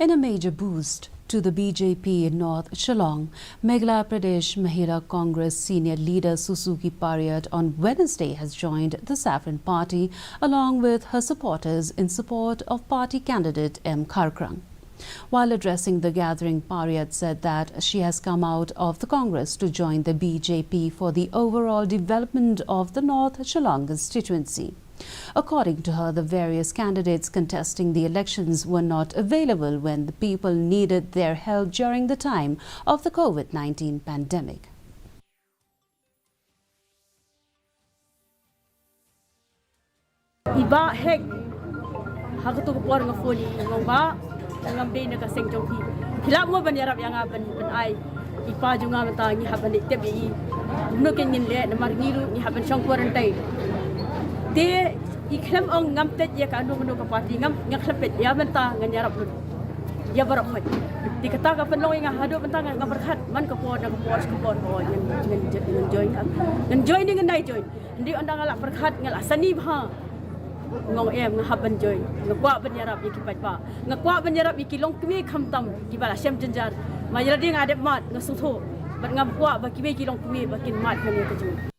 In a major boost to the BJP in North Shillong, Meghalaya Pradesh Mahila Congress senior leader Susuki Pariat on Wednesday has joined the Saffron Party along with her supporters in support of party candidate M. Kharkrang. While addressing the gathering, Pariat said that she has come out of the Congress to join the BJP for the overall development of the North Shillong constituency. According to her, the various candidates contesting the elections were not available when the people needed their help during the time of the COVID-19 pandemic. Iba hek hagtu ko por ngafoli ngomba ngambe na kaseng jongki hilap mo banirap yang aban ai ipa junga mata ni haban tebi no kenin le na marngiru ni haban song quarantine de ikhlem ong ngamtet ya kanu menu ka parti ngam ngakhlapet ya menta nganyarap lu ya barok hoy dikata ka penlong nga hadu menta ngabarkhat man ka por ko ngan join ni ngan join ndi andang ala barkhat ngal asani bha ngong em ngahaban joy ngakwa banyarap iki pajpa ngakwa banyarap iki long kmi khamtam ki bala sem janjar majrading adep mat ngasutho bat ngam kwa ba ki be ki long kmi ba kin mat khani ka ju